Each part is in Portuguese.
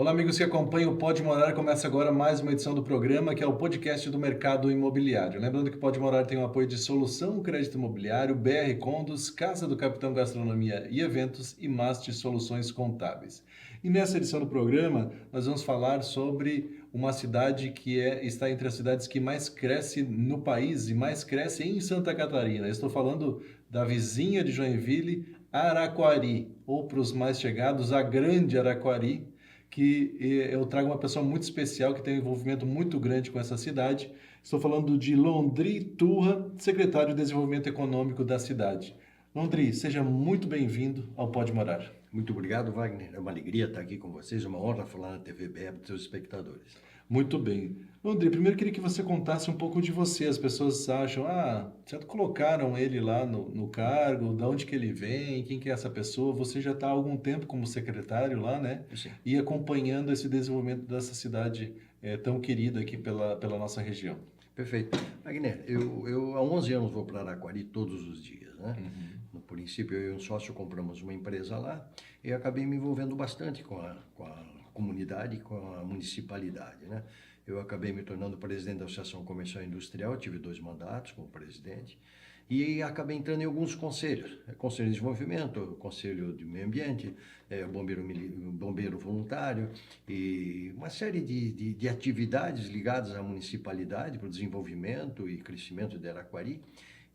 Olá, amigos que acompanham o Pode Morar. Começa agora mais uma edição do programa, que é o podcast do mercado imobiliário. Lembrando que o Pode Morar tem o apoio de Solução Crédito Imobiliário, BR Condos, Casa do Capitão Gastronomia e Eventos e Mast Soluções Contábeis. E nessa edição do programa, nós vamos falar sobre uma cidade que está entre as cidades que mais cresce no país e mais cresce em Santa Catarina. Eu estou falando da vizinha de Joinville, Araquari, ou para os mais chegados, a Grande Araquari, que eu trago uma pessoa muito especial que tem um envolvimento muito grande com essa cidade. Estou falando de Londri Turra, secretário de Desenvolvimento Econômico da cidade. Londri, seja muito bem-vindo ao Pode Morar. Muito obrigado, Wagner. É uma alegria estar aqui com vocês, é uma honra falar na TV BR para os seus espectadores. Muito bem. Londri, primeiro queria que você contasse um pouco de você. As pessoas acham, já colocaram ele lá no cargo, de onde que ele vem, quem que é essa pessoa? Você já está há algum tempo como secretário lá, né? Sim. E acompanhando esse desenvolvimento dessa cidade tão querida aqui pela nossa região. Perfeito. Wagner, eu há 11 anos vou para Araquari todos os dias, né? No princípio, eu e um sócio compramos uma empresa lá e acabei me envolvendo bastante com a comunidade, com a municipalidade, né? Eu acabei me tornando presidente da Associação Comercial e Industrial, tive 2 mandatos como presidente, e acabei entrando em alguns conselhos, Conselho de Desenvolvimento, Conselho de Meio Ambiente, bombeiro voluntário, e uma série de atividades ligadas à municipalidade, para o desenvolvimento e crescimento de Araquari.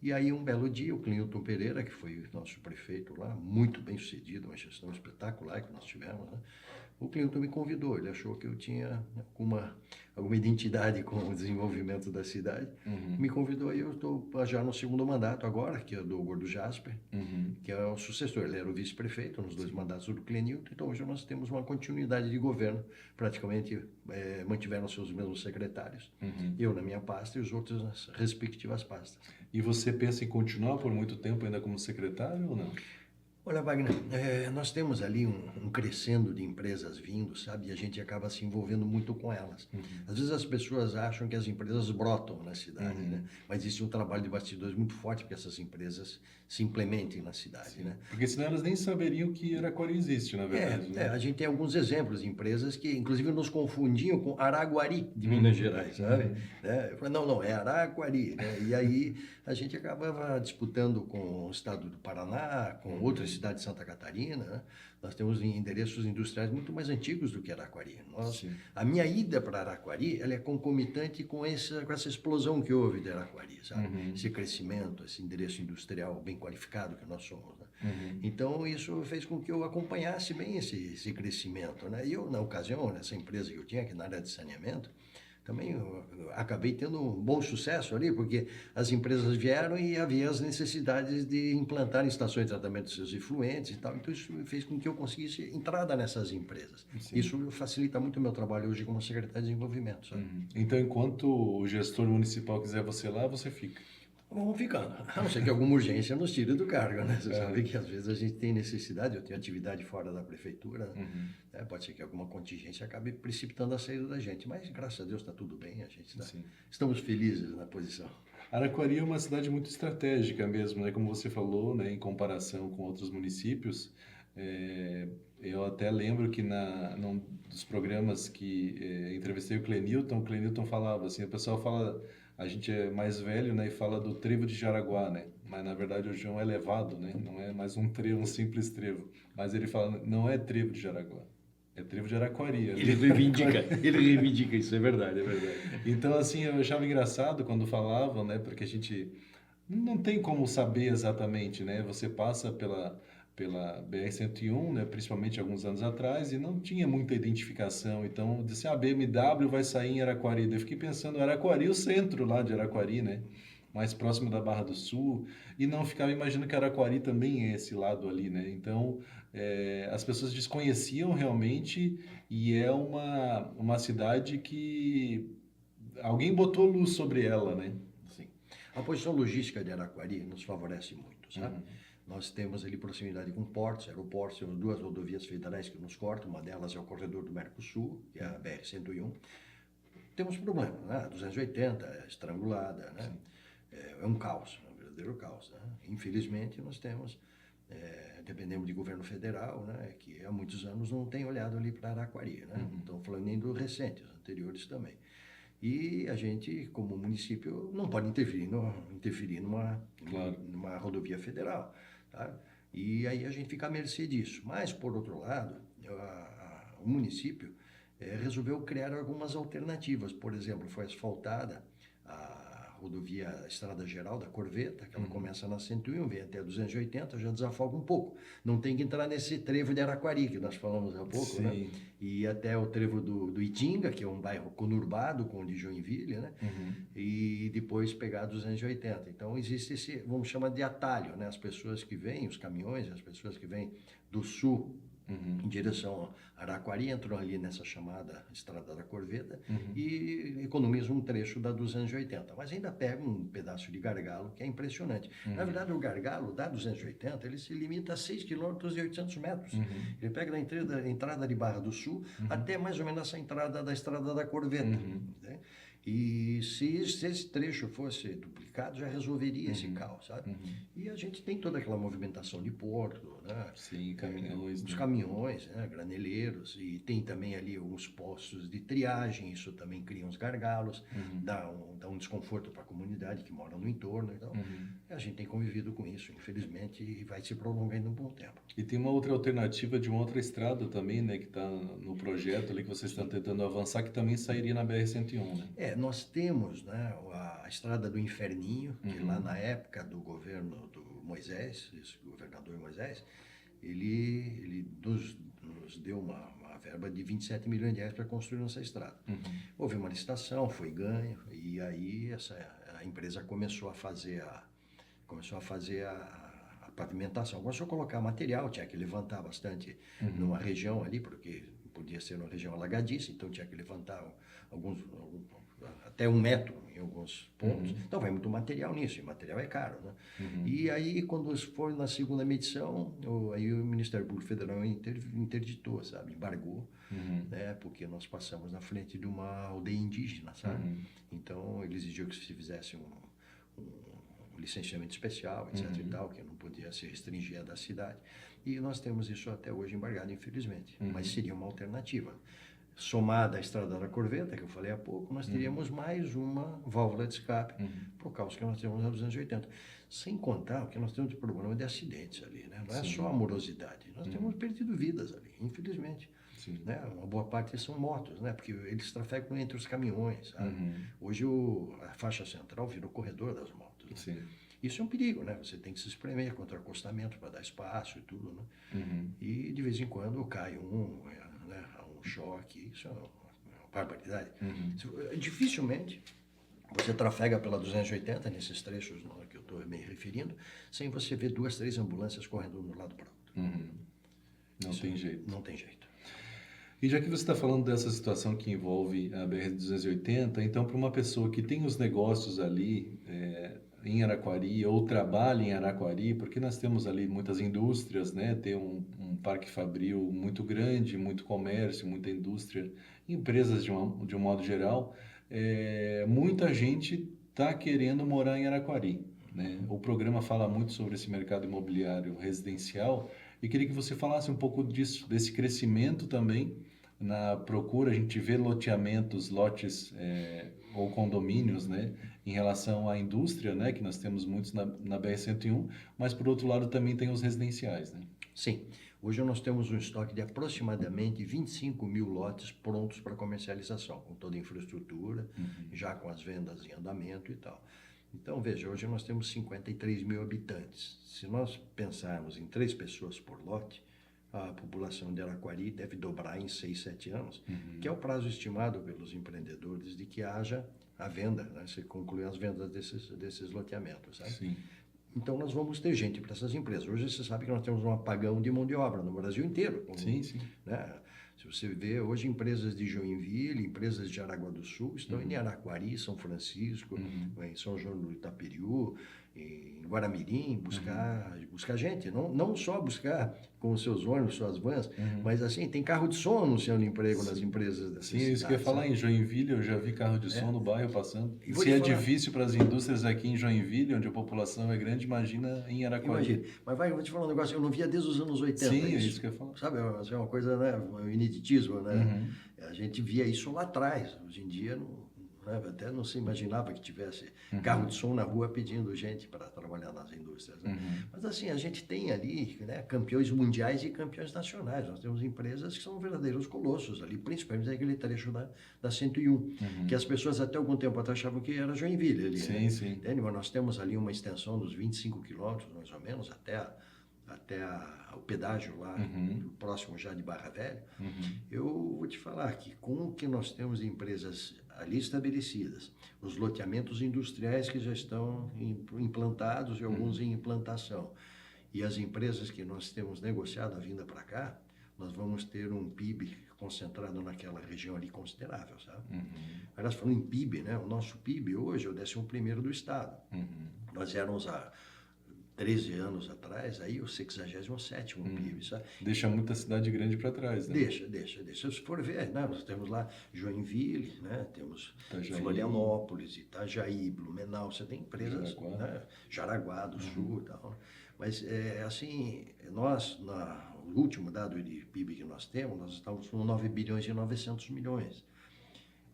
E aí, um belo dia, o Clinton Pereira, que foi nosso prefeito lá, muito bem sucedido, uma gestão espetacular que nós tivemos, né? O Clinton me convidou, ele achou que eu tinha alguma identidade com o desenvolvimento da cidade. Me convidou e eu estou já no segundo mandato agora, que é do Gordo Jasper, que é o sucessor. Ele era o vice-prefeito nos 2 mandatos do Clenilton, então hoje nós temos uma continuidade de governo, praticamente mantiveram seus mesmos secretários. Eu na minha pasta e os outros nas respectivas pastas. E você pensa em continuar por muito tempo ainda como secretário ou não? Olha, Wagner, nós temos ali um crescendo de empresas vindo, sabe? E a gente acaba se envolvendo muito com elas. Às vezes as pessoas acham que as empresas brotam na cidade, né? Mas existe um trabalho de bastidores muito forte para que essas empresas se implementem na cidade, né? Porque senão elas nem saberiam que Araquari existe, na verdade, né? A gente tem alguns exemplos de empresas que, inclusive, nos confundiam com Araguari, de Minas Gerais, sabe? Não, é Araquari, né? E aí a gente acabava disputando com o estado do Paraná, com outras cidades de Santa Catarina, né? Nós temos endereços industriais muito mais antigos do que Araquari. A minha ida para Araquari, ela é concomitante com essa explosão que houve de Araquari, sabe? Esse crescimento, esse endereço industrial bem qualificado que nós somos, né? Então, isso fez com que eu acompanhasse bem esse crescimento, né? E eu, na ocasião, nessa empresa que eu tinha, aqui na área de saneamento, também eu acabei tendo um bom sucesso ali, porque as empresas vieram e havia as necessidades de implantar estações de tratamento dos seus efluentes e tal. Então, isso fez com que eu conseguisse entrada nessas empresas. Sim. Isso facilita muito o meu trabalho hoje como secretário de desenvolvimento, sabe? Então, enquanto o gestor municipal quiser você lá, você fica. Vamos ficando. A não ser que alguma urgência nos tire do cargo, né? Você sabe que às vezes a gente tem necessidade, eu tenho atividade fora da prefeitura, né? Pode ser que alguma contingência acabe precipitando a saída da gente, mas graças a Deus está tudo bem, estamos felizes na posição. Araquari é uma cidade muito estratégica mesmo, né? Como você falou, né? Em comparação com outros municípios. Eu até lembro que num dos programas que entrevistei o Clenilton falava assim, o pessoal fala, a gente é mais velho, né, e fala do trevo de Jaraguá, né, mas na verdade o João é elevado, né, não é mais um trevo, um simples trevo, mas ele fala, não é trevo de Jaraguá, é trevo de Araquari. Ele reivindica isso, é verdade. Então, assim, eu achava engraçado quando falavam, né, porque a gente não tem como saber exatamente, né, você passa pela BR-101, né, principalmente alguns anos atrás, e não tinha muita identificação. Então, disse, a BMW vai sair em Araquari. Eu fiquei pensando, Araquari, o centro lá de Araquari, né, mais próximo da Barra do Sul, e não ficava imaginando que Araquari também é esse lado ali, né. Então, as pessoas desconheciam realmente, e é uma cidade que alguém botou luz sobre ela, né. Sim. A posição logística de Araquari nos favorece muito, sabe? Nós temos ali proximidade com portos, aeroportos, temos 2 rodovias federais que nos cortam, uma delas é o corredor do Mercosul, que é a BR-101. Temos problema, né? A 280 é estrangulada, né? É um caos, um verdadeiro caos, né? Infelizmente, nós temos dependemos de governo federal, né, que há muitos anos não tem olhado ali para Araquari, né? Não estou falando nem do recente, os anteriores também. E a gente, como município, não pode interferir numa rodovia federal, tá? E aí a gente fica à mercê disso. Mas, por outro lado, o município resolveu criar algumas alternativas. Por exemplo, foi asfaltada a rodovia Estrada Geral da Corveta, que ela começa na 101, vem até 280, já desafoga um pouco. Não tem que entrar nesse trevo de Araquari, que nós falamos há pouco, Sim. né? E até o trevo do Itinga, que é um bairro conurbado com o de Joinville, né? E depois pegar 280. Então existe esse, vamos chamar de atalho, né? As pessoas que vêm, os caminhões, as pessoas que vêm do sul em direção a Araquari, entram ali nessa chamada Estrada da Corveta e economizam um trecho da 280. Mas ainda pega um pedaço de gargalo que é impressionante. Na verdade, o gargalo da 280, ele se limita a 6 km e 800 metros. Ele pega da entrada de Barra do Sul até mais ou menos essa entrada da Estrada da Corveta. Né? E se esse trecho fosse duplicado, já resolveria esse caos, sabe? E a gente tem toda aquela movimentação de porto, né? Sim, caminhões. Os caminhões, né? Graneleiros, e tem também ali alguns postos de triagem, isso também cria uns gargalos, dá um desconforto para a comunidade que mora no entorno. Então, a gente tem convivido com isso, infelizmente, e vai se prolongando um bom tempo. E tem uma outra alternativa de uma outra estrada também, né, que está no projeto ali que vocês estão tentando avançar, que também sairia na BR-101, né? Nós temos, né, a Estrada do Inferninho, que lá na época do governo do Moisés, esse governador Moisés, ele nos deu uma verba de 27 milhões de reais para construir essa estrada. Houve uma licitação, foi ganho, e aí a empresa começou a fazer a pavimentação. Começou a colocar material, tinha que levantar bastante numa região ali, porque podia ser uma região alagadiça, então tinha que levantar até 1 metro em alguns pontos. Então vai muito material nisso, e material é caro, né? E aí, quando foi na segunda medição, aí o Ministério Público Federal interditou, sabe? Embargou, né? Porque nós passamos na frente de uma aldeia indígena, sabe? Então, ele exigiu que se fizesse um licenciamento especial, etc. e tal, que não podia se restringir a da cidade. E nós temos isso até hoje embargado, infelizmente. Mas seria uma alternativa. Somada à Estrada da Corveta, que eu falei há pouco, nós teríamos mais uma válvula de escape para o caos que nós temos na 280. Sem contar que nós temos problema de acidentes ali, né? Não é só a morosidade. Nós temos perdido vidas ali, infelizmente. Né? Uma boa parte são motos, né? Porque eles trafegam entre os caminhões. Sabe? Hoje a faixa central virou corredor das motos. Né? Isso é um perigo, né? Você tem que se espremer contra o acostamento para dar espaço e tudo, né? E de vez em quando cai né? Um choque, isso é uma barbaridade. Dificilmente você trafega pela 280 nesses trechos que eu estou me referindo, sem você ver 2, 3 ambulâncias correndo de um lado para o outro. Não tem jeito. Não tem jeito. E já que você está falando dessa situação que envolve a BR-280, então para uma pessoa que tem os negócios ali em Araquari ou trabalha em Araquari, porque nós temos ali muitas indústrias, né? Tem um parque fabril muito grande, muito comércio, muita indústria, empresas de um modo geral, muita gente está querendo morar em Araquari, né? O programa fala muito sobre esse mercado imobiliário residencial e queria que você falasse um pouco disso, desse crescimento também na procura. A gente vê loteamentos, lotes ou condomínios, né, em relação à indústria, né, que nós temos muitos na BR-101, mas por outro lado também tem os residenciais, né? Sim. Hoje nós temos um estoque de aproximadamente 25 mil lotes prontos para comercialização, com toda a infraestrutura, já com as vendas em andamento e tal. Então, veja, hoje nós temos 53 mil habitantes. Se nós pensarmos em 3 pessoas por lote, a população de Araquari deve dobrar em 6, 7 anos, que é o prazo estimado pelos empreendedores de que haja a venda, né? Se concluir as vendas desses loteamentos, sabe? Sim. Então, nós vamos ter gente para essas empresas. Hoje, você sabe que nós temos um apagão de mão de obra no Brasil inteiro. Sim. Né? Se você vê, hoje, empresas de Joinville, empresas de Aragua do Sul estão em Araquari, São Francisco, em São João do Itaperiú, em Guaramirim, buscar gente, não só buscar com os seus ônibus, suas vans, mas assim, tem carro de som anunciando emprego nas empresas dessas cidades. Sim, isso que eu ia falar, em Joinville eu já vi carro de som no bairro passando. E vou Se te é falar- difícil para as indústrias aqui em Joinville, onde a população é grande, imagina em Araquari. Imagina, mas eu vou te falar um negócio, eu não via desde os anos 80 Sim, é isso que eu ia falar. Sabe, é uma coisa, né, um ineditismo, né? A gente via isso lá atrás, hoje em dia né, até não se imaginava que tivesse carro de som na rua pedindo gente para trabalhar nas indústrias, né? Mas assim, a gente tem ali, né, campeões mundiais e campeões nacionais, nós temos empresas que são verdadeiros colossos ali, principalmente aquele trecho da 101, que as pessoas até algum tempo atrás achavam que era Joinville ali, Sim, né? sim. Entende? Mas nós temos ali uma extensão dos 25 quilômetros, mais ou menos, até o pedágio lá, próximo já de Barra Velha. Eu vou te falar que com o que nós temos de empresas ali estabelecidas, os loteamentos industriais que já estão implantados e alguns em implantação, e as empresas que nós temos negociado a vinda para cá, nós vamos ter um PIB concentrado naquela região ali considerável, sabe? Aliás, falando em PIB, né? O nosso PIB hoje é o 11º do estado. Nós éramos há 13 anos atrás, aí o 67º PIB, sabe? Deixa muita cidade grande para trás, né? Deixa. Se for ver, né? Nós temos lá Joinville, né? Temos Itajaí. Florianópolis, Itajaí, Blumenau, você tem empresas, Jaraguá. né? Jaraguá do Sul e tal. Mas, assim, o último dado de PIB que nós temos, nós estamos com 9 bilhões e 900 milhões.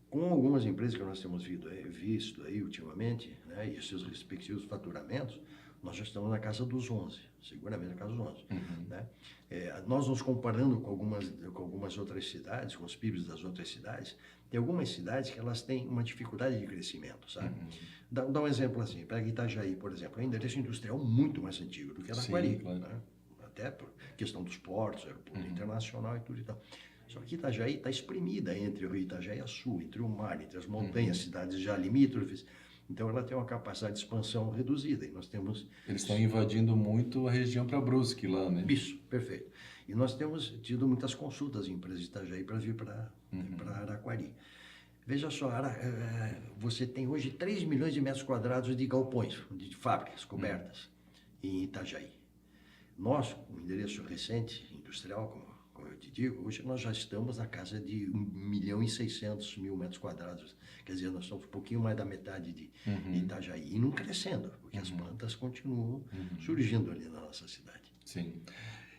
Com algumas empresas que nós temos visto aí ultimamente, né? E seus respectivos faturamentos, nós já estamos na casa dos 11, seguramente na casa dos 11. Né? Nós nos comparando com algumas outras cidades, com os PIBs das outras cidades, tem algumas cidades que elas têm uma dificuldade de crescimento, sabe? Dá um exemplo assim, pega Itajaí, por exemplo, é um endereço industrial muito mais antigo do que Araquari, claro. né? Até por questão dos portos, aeroporto internacional e tudo e tal. Só que Itajaí está espremida entre o Rio Itajaí e a Sul, entre o mar, entre as montanhas, cidades já limítrofes. Então, ela tem uma capacidade de expansão reduzida. E nós temos... Eles estão invadindo muito a região para Brusque lá, né? Isso, perfeito. E nós temos tido muitas consultas em empresas de Itajaí para vir para Araquari. Veja só, você tem hoje 3 milhões de metros quadrados de galpões, de fábricas cobertas em Itajaí. Nós, um endereço recente, industrial, como eu te digo, hoje nós já estamos na casa de 1.600.000 metros quadrados. Quer dizer, nós somos um pouquinho mais da metade de Itajaí. E não crescendo, porque as plantas continuam surgindo ali na nossa cidade. Sim.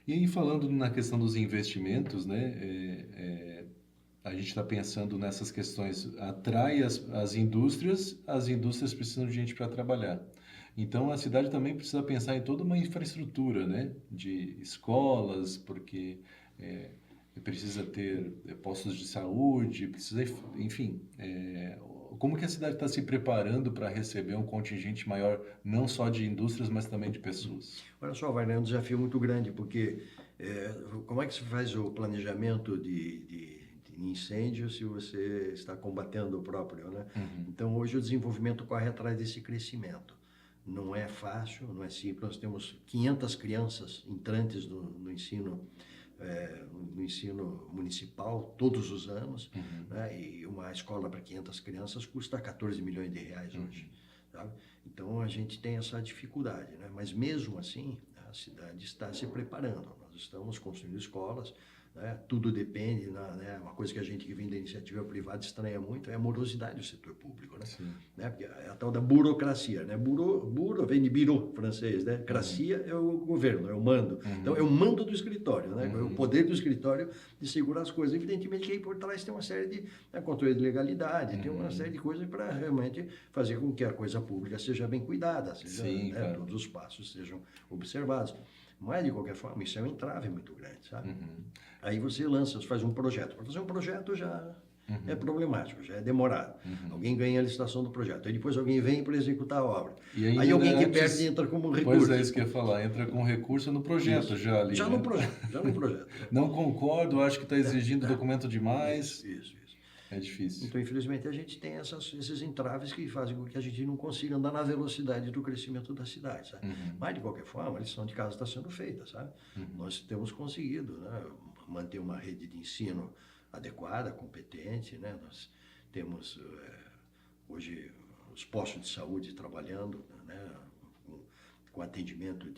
E aí, falando na questão dos investimentos, né? A gente está pensando nessas questões, atrai as indústrias precisam de gente para trabalhar. Então, a cidade também precisa pensar em toda uma infraestrutura, né? De escolas, porque precisa ter postos de saúde, precisa, enfim, como que a cidade está se preparando para receber um contingente maior, não só de indústrias, mas também de pessoas? Olha só, Wagner, é um desafio muito grande, porque como é que se faz o planejamento de incêndio se você está combatendo o próprio, né? Então, hoje o desenvolvimento corre atrás desse crescimento. Não é fácil, não é simples. Nós temos 500 crianças entrantes no ensino municipal todos os anos, né? E uma escola para 500 crianças custa 14 milhões de reais hoje, sabe? Então a gente tem essa dificuldade, né? Mas mesmo assim a cidade está se preparando. Nós estamos construindo escolas, né? Tudo depende, né? Uma coisa que a gente que vem da iniciativa privada estranha muito é a morosidade do setor público, né? Porque é a tal da burocracia, né? Buro vem de bureau francês, né? Cracia é o governo, é o mando. Então é o mando do escritório, né? É o poder do escritório de segurar as coisas. Evidentemente que aí por trás tem uma série de controle de legalidade, tem uma série de coisas para realmente fazer com que a coisa pública seja bem cuidada, Sim, claro. todos os passos sejam observados. Mas, de qualquer forma, isso é um entrave muito grande, sabe? Aí você faz um projeto. Para fazer um projeto já é problemático, já é demorado. Alguém ganha a licitação do projeto. Aí depois alguém vem para executar a obra. Aí alguém que perde entra como recurso. Pois é, isso que eu ia falar. Entra com recurso no projeto já ali. Já né? no projeto. Não concordo, acho que está exigindo documento demais. Isso. É difícil. Então, infelizmente, a gente tem esses entraves que fazem com que a gente não consiga andar na velocidade do crescimento da cidade, sabe? Mas, de qualquer forma, a lição de casa está sendo feita, sabe? Nós temos conseguido, né, manter uma rede de ensino adequada, competente, né? Nós temos, hoje, os postos de saúde trabalhando, né, com atendimento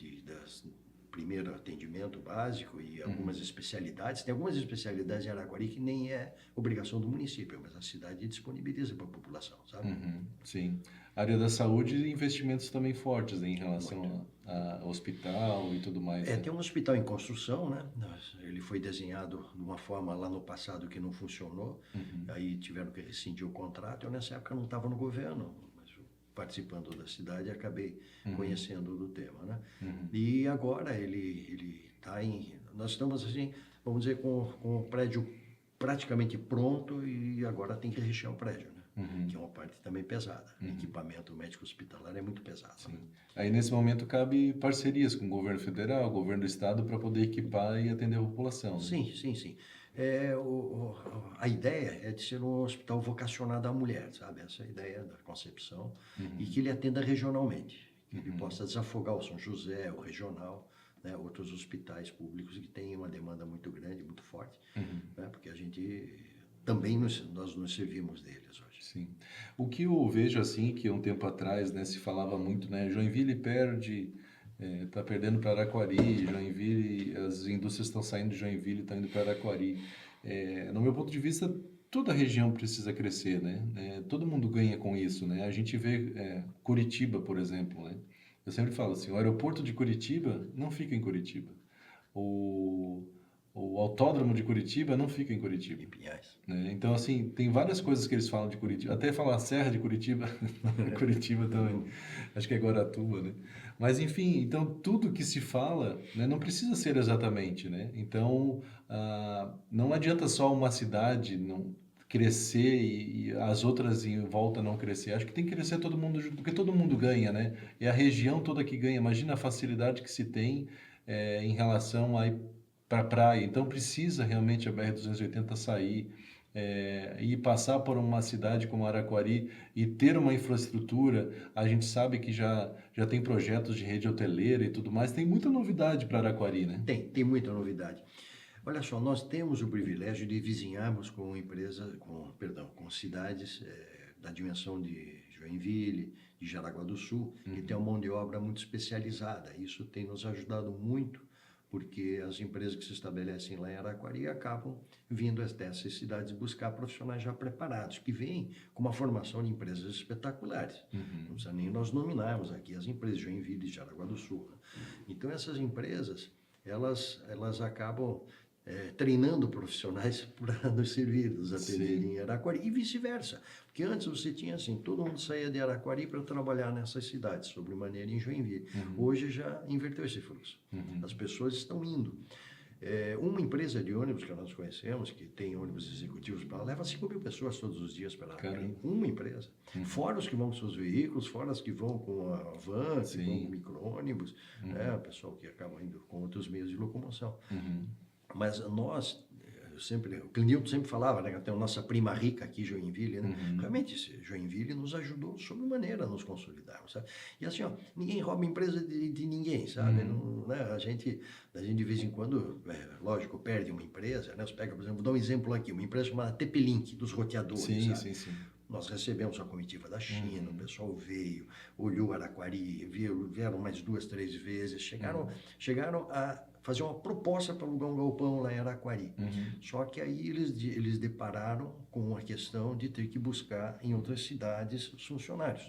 primeiro atendimento básico e algumas especialidades. Tem algumas especialidades em Araquari que nem é obrigação do município, mas a cidade disponibiliza para a população, sabe? Sim. A área da saúde e investimentos também fortes, né, em relação a hospital e tudo mais. Né? Tem um hospital em construção, né? Ele foi desenhado de uma forma lá no passado que não funcionou, aí tiveram que rescindir o contrato. Eu nessa época não estava no governo, participando da cidade, acabei conhecendo do tema, né? E agora ele está nós estamos assim, vamos dizer, com o prédio praticamente pronto e agora tem que rechear o prédio, né? Que é uma parte também pesada. Equipamento médico hospitalar é muito pesado. Sim. Né? Aí nesse momento cabe parcerias com o governo federal, o governo do estado para poder equipar e atender a população. Né? Sim. A ideia é de ser um hospital vocacionado à mulher, sabe? Essa é a ideia da concepção. E que ele atenda regionalmente, que ele possa desafogar o São José, o regional, né? Outros hospitais públicos que têm uma demanda muito grande, muito forte, né? Porque a gente também nós nos servimos deles hoje. Sim. O que eu vejo assim, que um tempo atrás, né, se falava muito, né, Joinville perde... Está perdendo para Araquari, Joinville, as indústrias estão saindo de Joinville e estão indo para Araquari. No meu ponto de vista, toda a região precisa crescer, né? Todo mundo ganha com isso, né? A gente vê Curitiba, por exemplo, né? Eu sempre falo assim, o aeroporto de Curitiba não fica em Curitiba. O autódromo de Curitiba não fica em Curitiba. Em Pinhais. Né? Então, assim, tem várias coisas que eles falam de Curitiba. Até falar a Serra de Curitiba, Curitiba também. Acho que é Guaratuba, né? Mas, enfim, então, tudo que se fala, né, não precisa ser exatamente, né? Então, não adianta só uma cidade não crescer e as outras em volta não crescer. Acho que tem que crescer todo mundo junto, porque todo mundo ganha, né? É a região toda que ganha. Imagina a facilidade que se tem em relação a para a praia. Então precisa realmente a BR-280 sair e passar por uma cidade como Araquari e ter uma infraestrutura. A gente sabe que já tem projetos de rede hoteleira e tudo mais. Tem muita novidade para Araquari, né? Tem muita novidade. Olha só, nós temos o privilégio de vizinharmos com com cidades da dimensão de Joinville, de Jaraguá do Sul, que tem uma mão de obra muito especializada. Isso tem nos ajudado muito, porque as empresas que se estabelecem lá em Araquari acabam vindo dessas cidades buscar profissionais já preparados, que vêm com uma formação de empresas espetaculares. Não precisa nem nós nominarmos aqui as empresas de Joinville e Jaraguá do Sul. Né? Então, essas empresas, elas acabam treinando profissionais para nos servir, nos atenderem em Araquari e vice-versa. Porque antes você tinha assim, todo mundo saía de Araquari para trabalhar nessas cidades, sobre maneira em Joinville. Hoje já inverteu esse fluxo. As pessoas estão indo. Uma empresa de ônibus que nós conhecemos, que tem ônibus executivos para lá, leva 5.000 pessoas todos os dias para Araquari. Uma empresa. Fora os que vão com seus veículos, fora os que vão com a van, que vão com micro-ônibus, o pessoal que acaba indo com outros meios de locomoção. Mas nós, o Clinilton sempre falava, né, que tem a nossa prima rica aqui, Joinville, né? Realmente, Joinville nos ajudou sobremaneira a nos consolidarmos, sabe? E assim, ó, ninguém rouba empresa de ninguém, sabe? Não, né? A gente de vez em quando, lógico, perde uma empresa, né? Você pega, por exemplo, vou dar um exemplo aqui, uma empresa chamada TP-Link, dos roteadores, sabe? Sim. Nós recebemos a comitiva da China, o pessoal veio, olhou Araquari, vieram mais 2, 3 vezes, chegaram a fazer uma proposta para alugar um galpão lá em Araquari. Só que aí eles depararam com a questão de ter que buscar em outras cidades os funcionários.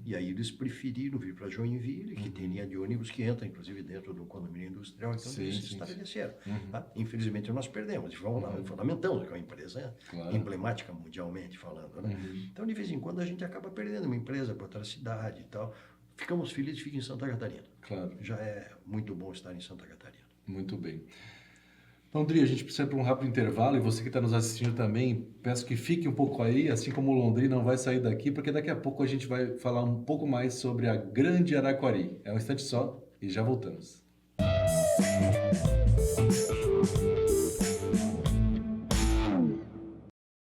E aí eles preferiram vir para Joinville, que tem linha de ônibus que entra, inclusive, dentro do condomínio industrial. Então eles se estabeleceram. Tá? Infelizmente nós perdemos, lamentamos, que é uma empresa emblemática mundialmente falando. Né? Então, de vez em quando, a gente acaba perdendo uma empresa para outra cidade e tal. Ficamos felizes, fica em Santa Catarina. Claro. Já é muito bom estar em Santa Catarina. Muito bem. Então, André, a gente precisa para um rápido intervalo e você que está nos assistindo também, peço que fique um pouco aí, assim como o Londrina não vai sair daqui, porque daqui a pouco a gente vai falar um pouco mais sobre a Grande Araquari. É um instante só e já voltamos.